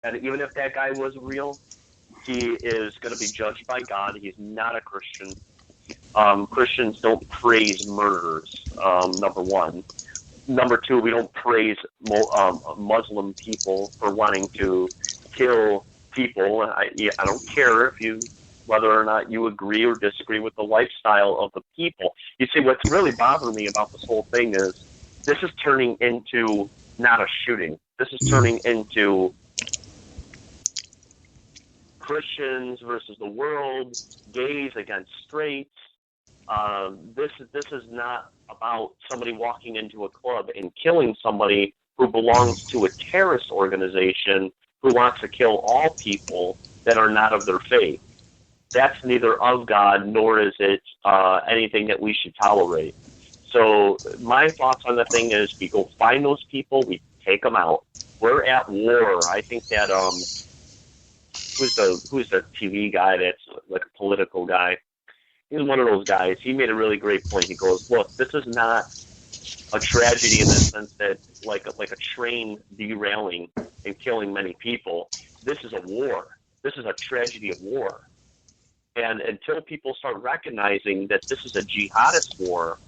And even if that guy was real, he is going to be judged by God. He's not a Christian. Christians don't praise murderers, number one. Number two, we don't praise Muslim people for wanting to kill people. I don't care whether or not you agree or disagree with the lifestyle of the people. You see, what's really bothering me about this whole thing is this is turning into not a shooting. This is turning into Christians versus the world, gays against straights. This is not about somebody walking into a club and killing somebody who belongs to a terrorist organization who wants to kill all people that are not of their faith. That's neither of God nor is it anything that we should tolerate. So my thoughts on the thing is we go find those people, we take them out. We're at war. I think that who's the TV guy that's like a political guy? He's one of those guys. He made a really great point. He goes, look, this is not a tragedy in the sense that like a train derailing and killing many people. This is a war. This is a tragedy of war. And until people start recognizing that this is a jihadist war,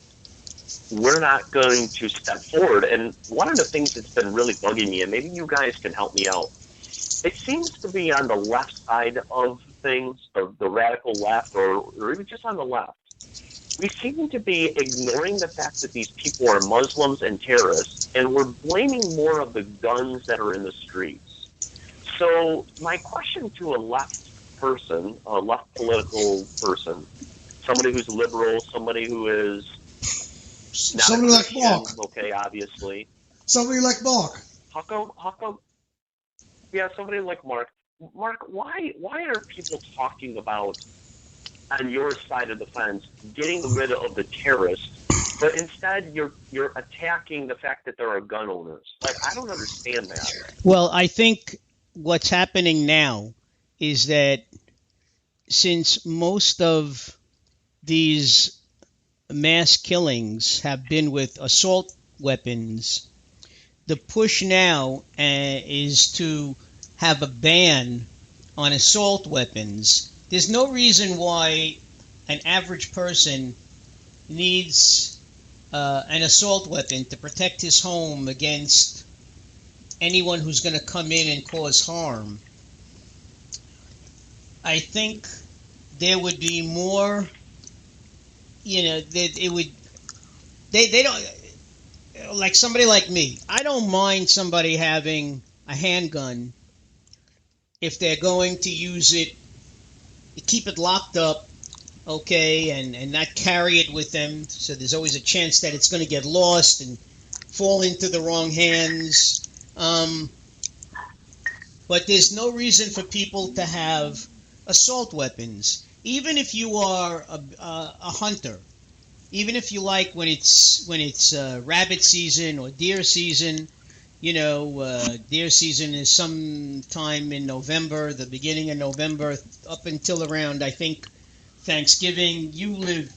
we're not going to step forward. And one of the things that's been really bugging me, and maybe you guys can help me out, it seems to be on the left side of things, the radical left, or even just on the left. We seem to be ignoring the fact that these people are Muslims and terrorists, and we're blaming more of the guns that are in the streets. So my question to a left person, a left political person, somebody who's liberal, somebody who is not somebody a like Mark. Okay, obviously. Somebody like Mark. How come? Yeah, somebody like Mark. Mark, why are people talking about, on your side of the fence, getting rid of the terrorists, but instead you're attacking the fact that there are gun owners? Like, I don't understand that. Well, I think what's happening now is that since most of these mass killings have been with assault weapons, the push now is to have a ban on assault weapons. There's no reason why an average person needs an assault weapon to protect his home against anyone who's going to come in and cause harm. I think there would be more, that it would, they don't, like somebody like me, I don't mind somebody having a handgun if they're going to use it, keep it locked up, okay, and not carry it with them, so there's always a chance that it's going to get lost and fall into the wrong hands. But there's no reason for people to have assault weapons, even if you are a hunter, even if you like when it's rabbit season or deer season. Deer season is sometime in November, the beginning of November, up until around, I think, Thanksgiving. You live,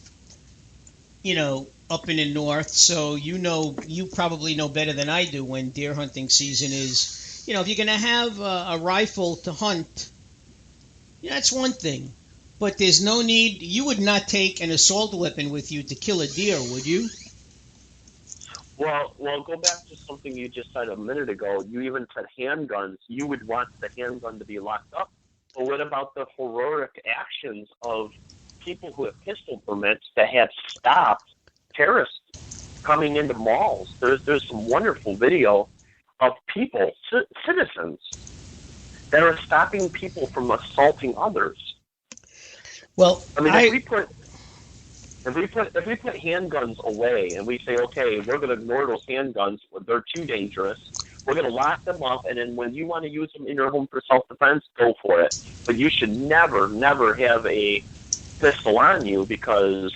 up in the north, so you probably know better than I do when deer hunting season is. If you're going to have a rifle to hunt, that's one thing. But there's no need. You would not take an assault weapon with you to kill a deer, would you? Well, go back to something you just said a minute ago. You even said handguns. You would want the handgun to be locked up. But what about the heroic actions of people who have pistol permits that have stopped terrorists coming into malls? There's some wonderful video of people, citizens, that are stopping people from assaulting others. Well, if we put handguns away and we say, okay, we're going to ignore those handguns, they're too dangerous, we're going to lock them up, and then when you want to use them in your home for self-defense, go for it. But you should never, never have a pistol on you because,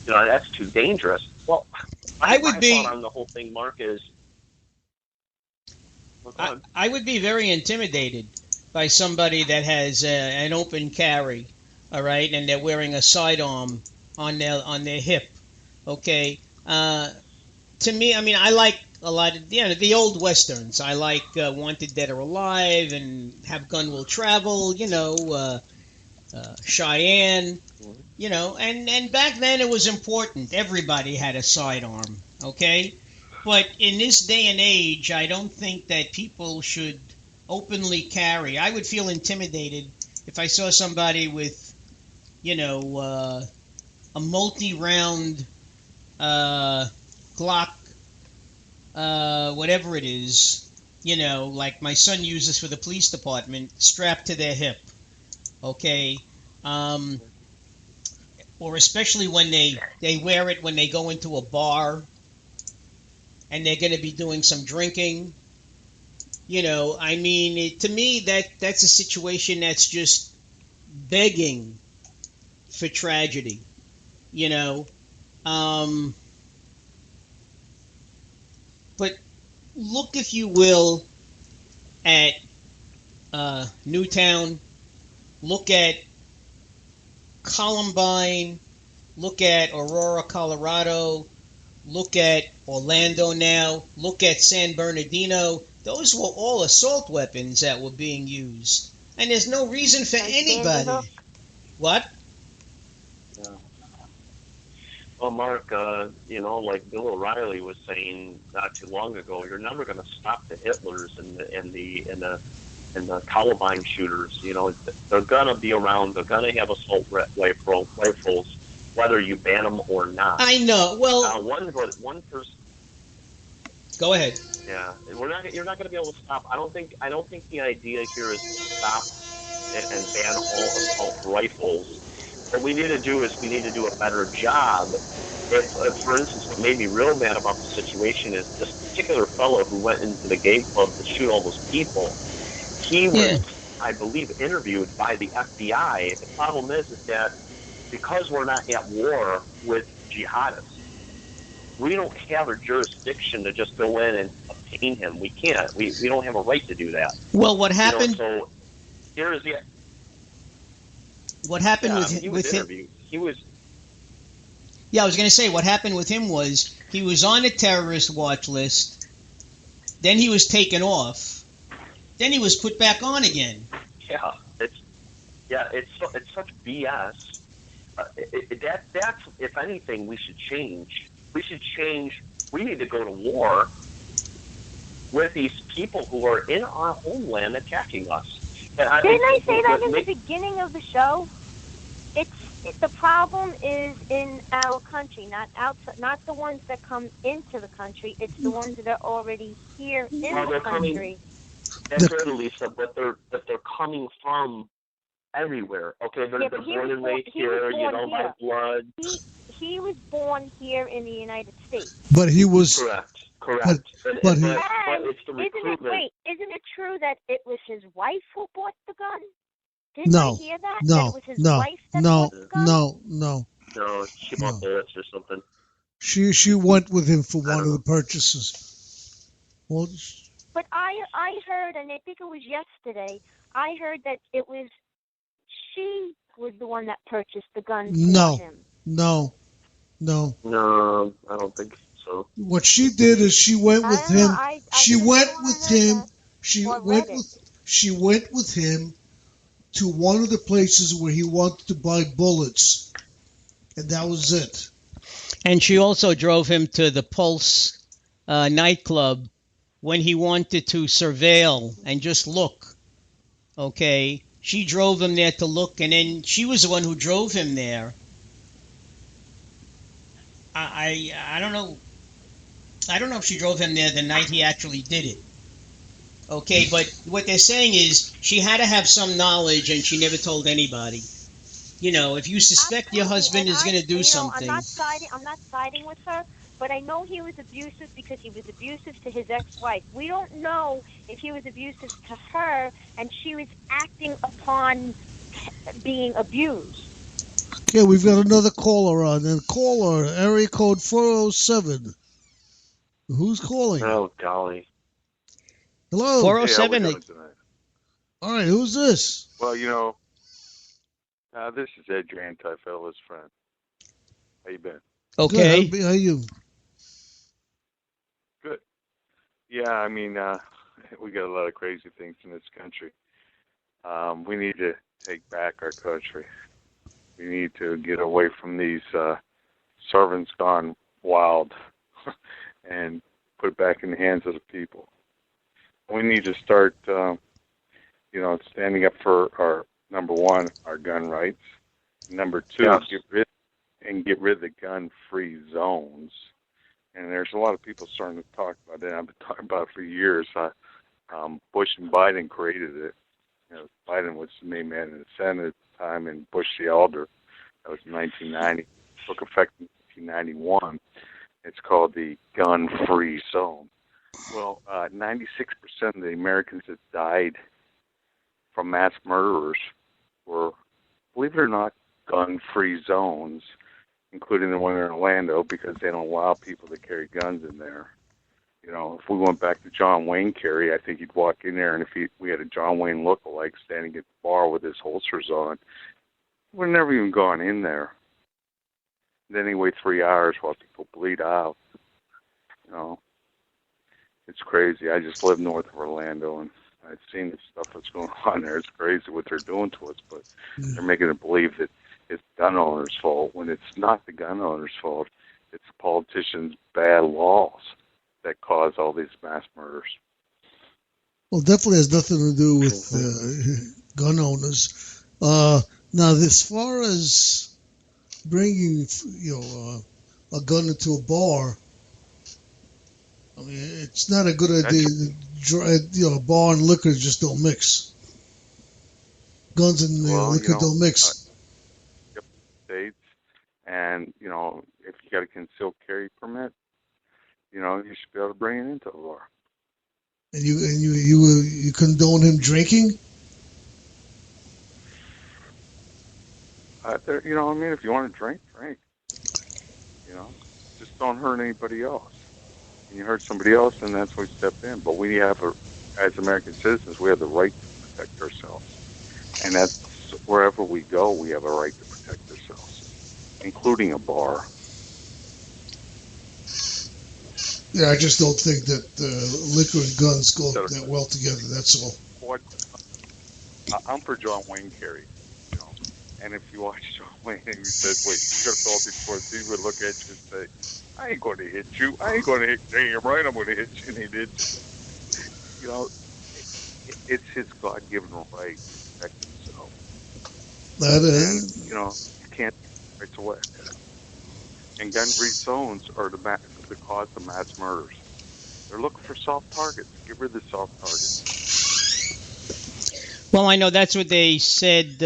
that's too dangerous. Well, my thought on the whole thing, Mark, is... I would be very intimidated by somebody that has an open carry, all right, and they're wearing a sidearm on their hip. Okay, to me, I a lot of the old westerns. I like Wanted Dead or Alive and Have Gun Will Travel. Cheyenne. And back then it was important. Everybody had a sidearm. Okay, but in this day and age, I don't think that people should openly carry. I would feel intimidated if I saw somebody with, a multi-round Glock, whatever it is, like my son uses for the police department, strapped to their hip. Okay, or especially when they wear it when they go into a bar and they're going to be doing some drinking. To me, that's a situation that's just begging for tragedy. But look, if you will, at Newtown. Look at Columbine. Look at Aurora, Colorado. Look at Orlando now. Look at San Bernardino. Those were all assault weapons that were being used. And there's no reason for anybody. What? Yeah. Well, Mark, like Bill O'Reilly was saying not too long ago, you're never going to stop the Hitlers and the Columbine shooters. They're going to be around. They're going to have assault rifles, whether you ban them or not. I know. Well, one person. Go ahead. Yeah, you're not going to be able to stop. I don't think the idea here is to stop and ban all assault rifles. What we need to do is we need to do a better job. If, for instance, what made me real mad about the situation is this particular fellow who went into the gay club to shoot all those people. He was, I believe, interviewed by the FBI. The problem is that because we're not at war with jihadists, we don't have a jurisdiction to just go in and obtain him. We can't. We don't have a right to do that. Well, what happened? So here is the. What happened with him? He was. Yeah, I was going to say what happened with him was he was on a terrorist watch list. Then he was taken off. Then he was put back on again. Yeah, it's such BS. That's if anything we should change. We should change. We need to go to war with these people who are in our homeland attacking us. Didn't I say that in the beginning of the show? The problem is in our country, not outside, not the ones that come into the country. It's the ones that are already here in the country. That's right, Lisa, but they're coming from everywhere. Okay, they're born and raised here. By blood. He was born here in the United States. But he was correct. But it's the recruitment. Isn't it true that it was his wife who bought the gun? No, I hear that? That it was his wife that bought the gun? No, she bought bullets or something. She went with him for one of the purchases. Well, but I heard, and I think it was yesterday, I heard that it was she was the one that purchased the gun for him. No, I don't think so. What she did is she went with him. She went with him. She went with him to one of the places where he wanted to buy bullets, and that was it. And she also drove him to the Pulse nightclub when he wanted to surveil and just look. Okay, she drove him there to look, and then she was the one who drove him there. I don't know. I don't know if she drove him there the night he actually did it. Okay, but what they're saying is she had to have some knowledge, and she never told anybody. If you suspect your husband is going to do something. I'm not siding with her, but I know he was abusive because he was abusive to his ex-wife. We don't know if he was abusive to her, and she was acting upon being abused. Okay, we've got another caller on. And caller, area code 407. Who's calling? Oh, golly. Hello. 407. All right, who's this? Well, this is Ed, your anti-fella's friend. How you been? Okay. Good. How are you? Good. Yeah, I mean, we got a lot of crazy things in this country. We need to take back our country. We need to get away from these servants gone wild and put it back in the hands of the people. We need to start, standing up for our, number one, our gun rights. Number two, Yes. get rid of the gun-free zones. And there's a lot of people starting to talk about that. I've been talking about it for years. Bush and Biden created it. Biden was the main man in the Senate at the time, and Bush the elder. That was in 1990. Took effect in 1991. It's called the gun-free zone. Well, 96% of the Americans that died from mass murderers were, believe it or not, gun-free zones, including the one in Orlando, because they don't allow people to carry guns in there. If we went back to John Wayne carry, I think he'd walk in there, and if we had a John Wayne lookalike standing at the bar with his holsters on, we'd never even gone in there. Then he wait 3 hours while people bleed out. It's crazy. I just live north of Orlando, and I've seen the stuff that's going on there. It's crazy what they're doing to us, but they're making it believe that it's gun owners' fault when it's not the gun owners' fault. It's the politicians' bad laws that cause all these mass murders. Well, definitely has nothing to do with gun owners. Now, as far as bringing, a gun into a bar, I mean, it's not a good idea. A bar and liquor just don't mix. Guns and liquor don't mix. States, and if you got a concealed carry permit, you should be able to bring it into a bar. And you condone him drinking? If you want to drink, drink. Just don't hurt anybody else. And you hurt somebody else, and that's why we step in. But we have, as American citizens, we have the right to protect ourselves. And that's wherever we go, we have a right to protect ourselves, including a bar. Yeah, I just don't think that liquor and guns go that well together. That's all. I'm for John Wayne carry. And if you watch John Wayne and you said, wait, you got to call before, he would look at you and say, I ain't going to hit you. I ain't going to hit you. Damn right I'm going to hit you. And he did. It's his God-given right to protect himself. That is. You can't take rights away. And gun-free zones are the cause of mass murders. They're looking for soft targets. Get rid of the soft targets. Well, I know that's what they said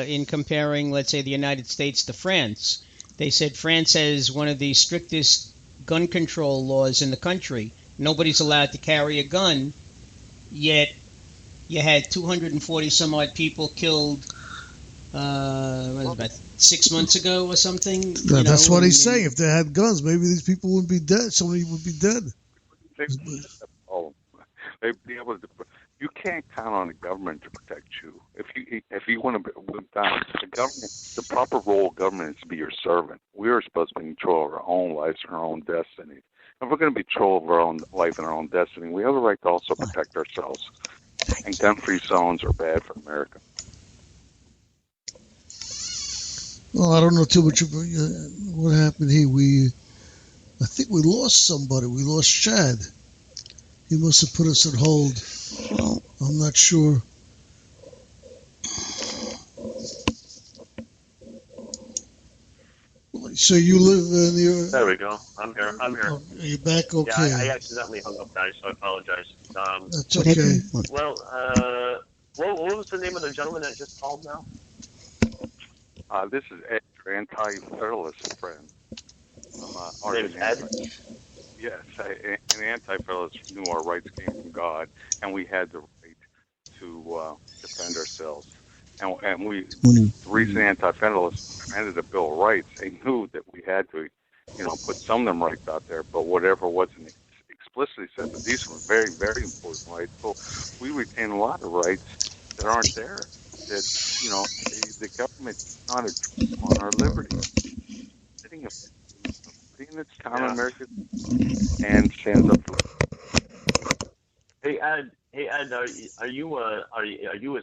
in comparing, let's say, the United States to France. They said France has one of the strictest gun control laws in the country. Nobody's allowed to carry a gun, yet you had 240 some odd people killed about 6 months ago or something. That's what he's saying. If they had guns, maybe these people wouldn't be dead. Somebody would be dead. They'd be able to. You can't count on the government to protect you. If you want to move down, the proper role of government is to be your servant. We are supposed to be in control of our own lives and our own destiny. If we're going to be in control of our own life and our own destiny, we have the right to also protect ourselves. And gun-free zones are bad for America. Well, I don't know too much about what happened here. I think we lost somebody. We lost Chad. He must have put us on hold. I'm not sure. So you live near... There we go. I'm here. Are you back? Okay. Yeah, I accidentally hung up, guys, so I apologize. That's okay. Well, what was the name of the gentleman that just called now? This is Ed, your anti-federalist friend. His name is Ed? Yes, an anti-federalist knew our rights came from God, and we had the right to defend ourselves. And the reason anti-federalists amended the Bill of Rights, they knew that we had to, put some of them rights out there, but whatever wasn't explicitly said, but these were very, very important rights. So we retain a lot of rights that aren't there. That, the government is not on our liberty. Sitting in its common American and stands up for it. Hey Ed, are you a